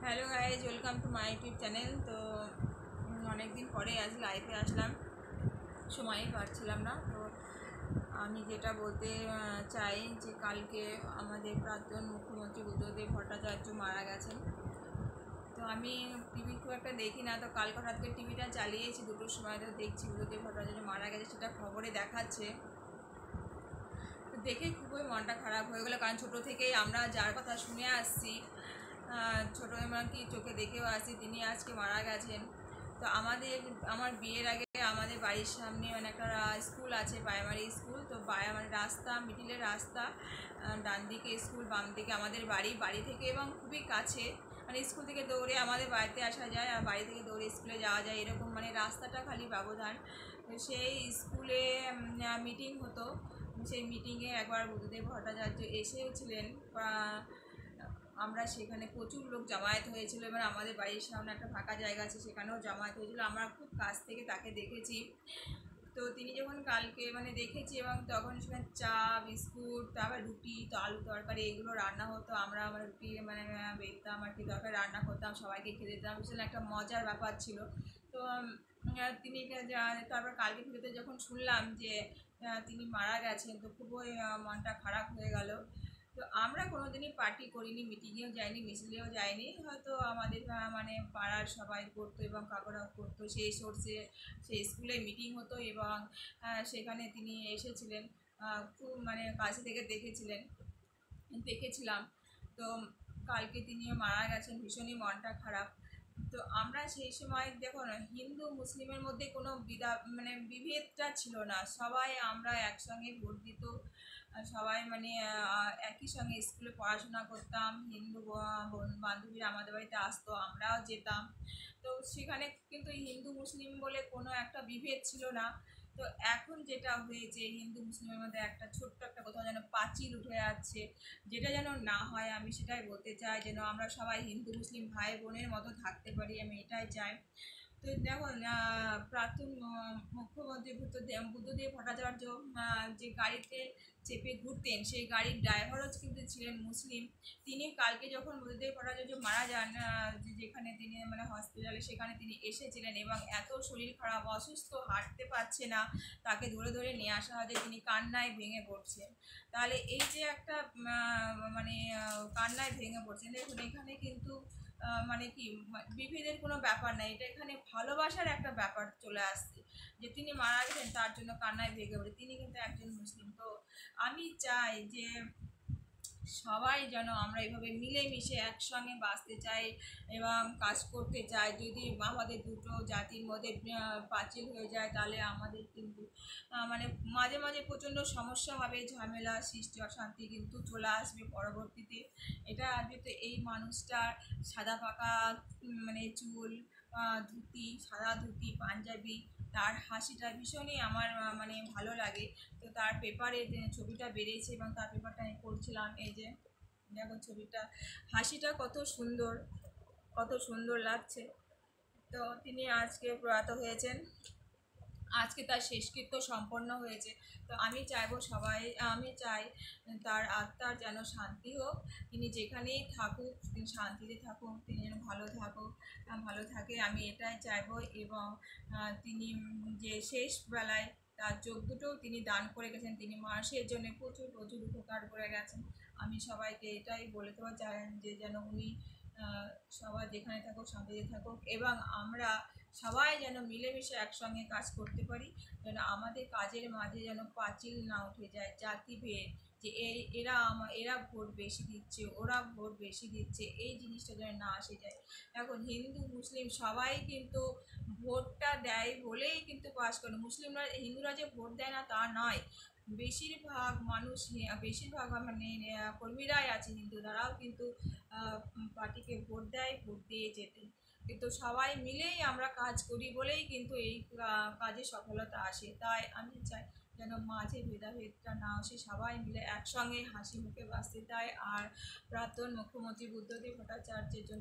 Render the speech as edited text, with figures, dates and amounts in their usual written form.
Hello guys, welcome to my YouTube channel. তো অনেক দিন পরে আজ লাইভে আসলাম, সময়ই পাচ্ছিলাম না। তো আমি যেটা বলতে চাই যে কালকে আমাদের প্রাক্তন মুখ্যমন্ত্রী বুদ্ধদেব ভট্টাচার্য মারা গেছেন। তো আমি টিভি খুব একটা দেখি না, তো কালকে রাতকে টিভিটা চালিয়েছি, দুটোর সময় তো দেখছি বুদ্ধদেব ভট্টাচার্য মারা গেছে, সেটা খবরে দেখাচ্ছে। তো দেখে খুবই মনটা খারাপ হয়ে গেলো, কারণ ছোটো থেকেই আমরা যার কথা শুনে আসছি, ছোটো এমনকি চোখে দেখেও আসছি, তিনি আজকে মারা গেছেন। তো আমার বিয়ের আগে আমাদের বাড়ির সামনে মানে একটা স্কুল আছে, প্রাইমারি স্কুল। তো মানে রাস্তা, মিডিলের রাস্তা, ডান দিকে স্কুল, বাম দিকে আমাদের বাড়ি থেকে, এবং খুবই কাছে, মানে স্কুল থেকে দৌড়ে আমাদের বাড়িতে আসা যায় আর বাড়ি থেকে দৌড়ে স্কুলে যাওয়া যায়, এরকম মানে রাস্তাটা খালি ব্যবধান। তো সেই স্কুলে মিটিং হতো, সেই মিটিংয়ে একবার বুদ্ধদেব ভট্টাচার্য এসেছিলেন। আমরা সেখানে প্রচুর লোক জমায়েত হয়েছিল, এবার আমাদের বাড়ির সামনে একটা ফাঁকা জায়গা আছে, সেখানেও জমায়েত হয়েছিল। আমরা খুব কাছ থেকে তাকে দেখেছি। তো তিনি যখন কালকে মানে দেখেছি, এবং তখন সেখানে চা, বিস্কুট, তারপর রুটি, তো আলু তরকারি এগুলো রান্না হতো। আমরা মানে রুটি মানে বেলতাম আর কি, তরকারি রান্না করতাম, সবাইকে খেতে দিতাম, ভীষণ একটা মজার ব্যাপার ছিল। তো তিনি তারপর কালকে ভিডিওতে যখন শুনলাম যে তিনি মারা গেছেন, তো খুবই মনটা খারাপ হয়ে গেল। তো আমরা কোনোদিনই পার্টি করিনি, মিটিংয়েও যাইনি, মিছিলেও যাইনি। হয়তো আমাদের মানে পাড়ার সবাই করতো এবং কাকুরাও করতো, সেই সোর্সে সেই স্কুলে মিটিং হতো, এবং সেখানে তিনি এসেছিলেন। খুব মানে কাছে থেকে দেখেছিলাম। তো কালকে তিনিও মারা গেছেন, ভীষণই মনটা খারাপ। তো আমরা সেই সময় দেখো না, হিন্দু মুসলিমের মধ্যে কোনো মানে বিভেদটা ছিল না, সবাই আমরা একসঙ্গে ভোট দিত, সবাই মানে একই সঙ্গে স্কুলে পড়াশোনা করতাম, হিন্দু বান্ধবীরা আমাদের বাড়িতে আসতো, আমরাও যেতাম। তো সেখানে কিন্তু হিন্দু মুসলিম বলে কোনো একটা বিভেদ ছিল না। তো এখন যেটা হয়েছে, হিন্দু মুসলিমের মধ্যে একটা ছোট্ট একটা কোথাও যেন পাঁচিল উঠে যাচ্ছে, যেটা যেন না হয়। আমি সেটাই বলতে চাই, যেন আমরা সবাই হিন্দু মুসলিম ভাই বোনের মতো থাকতে পারি, আমি এটাই চাই। তো দেখুন, প্রাক্তন মুখ্যমন্ত্রী বুদ্ধদেব ভট্টাচার্য যে গাড়িতে চেপে ঘুরতেন, সেই গাড়ির ড্রাইভারও কিন্তু ছিলেন মুসলিম। তিনি কালকে যখন বুদ্ধদেব ভট্টাচার্য মারা যান, যেখানে তিনি মানে হসপিটালে, সেখানে তিনি এসেছিলেন, এবং এত শরীর খারাপ, অসুস্থ, হাঁটতে পারছে না, তাকে ধরে ধরে নিয়ে আসা হয়, যে তিনি কান্নায় ভেঙে পড়ছেন। তাহলে এই যে একটা মানে কান্নায় ভেঙে পড়ছেন, দেখুন এখানে কিন্তু মানে কি বিভেদের কোনো ব্যাপার নাই, এটা এখানে ভালোবাসার একটা ব্যাপার চলে আসছে, যে তিনি মারা গেছেন তার জন্য কান্নায় ভেঙে পড়ে, তিনি কিন্তু একজন মুসলিম। তো আমি চাই যে সবাই যেন আমরা এইভাবে মিলেমিশে একসঙ্গে বাঁচতে চাই এবং কাজ করতে চাই। যদি আমাদের দুটো জাতির মধ্যে পাঁচিল হয়ে যায়, তাহলে আমাদের কিন্তু মানে মাঝে মাঝে প্রচণ্ড সমস্যা হবে, ঝামেলা সৃষ্টি, অশান্তি কিন্তু চলে আসবে পরবর্তীতে। এটা আগে তো এই মানুষটার সাদা পাকা মানে চুল, ধুতি, সাদা ধুতি, পাঞ্জাবি, তার হাসিটা ভীষণই আমার মানে ভালো লাগে। তো তার পেপারে ছবিটা বেরিয়েছে, এবং তার পেপারটা আমি পড়ছিলাম, এই যে দেখো ছবিটা, হাসিটা কত সুন্দর, কত সুন্দর লাগছে। তো তিনি আজকে প্রয়াত হয়েছেন, আজকে তার শেষকৃত্য সম্পন্ন হয়েছে। তো আমি চাই তার আত্মার যেন শান্তি হোক, তিনি যেখানেই থাকুক তিনি শান্তিতে থাকুক, তিনি যেন ভালো থাকে, আমি এটাই চাইবো। এবং তিনি যে শেষ বেলায় তার চোখ দুটোও তিনি দান করে গেছেন, তিনি মানুষের জন্য প্রচুর প্রচুর উপকার করে গেছেন। আমি সবাইকে এটাই বলে দেওয়া চাই যে যেন উনি সবাই যেখানে থাকুক শান্তিতে থাকুক, এবং আমরা সবাই যেন মিলেমিশে একসঙ্গে কাজ করতে পারি, যেন আমাদের কাজের মাঝে যেন পাঁচিল না উঠে যায়, জাতিভেদ, যে এরা ভোট বেশি দিচ্ছে, ওরা ভোট বেশি দিচ্ছে, এই জিনিসটা যেন না আসে যায়। এখন হিন্দু মুসলিম সবাই কিন্তু ভোটটা দেয় বলেই কিন্তু পাস করে, হিন্দুরা যে ভোট দেয় না তা নয়, বেশিরভাগ মানে কর্মীরাই আছে হিন্দু, তারাও কিন্তু পার্টিকে ভোট দেয়, ভোট দিয়ে যেতে। কিন্তু সবাই মিলেই আমরা কাজ করি বলেই কিন্তু এই কাজে সফলতা আসে। তাই আমি চাই যেন মাঝে ভেদাভেদটা না আসে, সবাই মিলে একসঙ্গে হাসি মুখে বাঁচতে চায়। আর প্রাক্তন মুখ্যমন্ত্রী বুদ্ধদেব ভট্টাচার্যের জন্য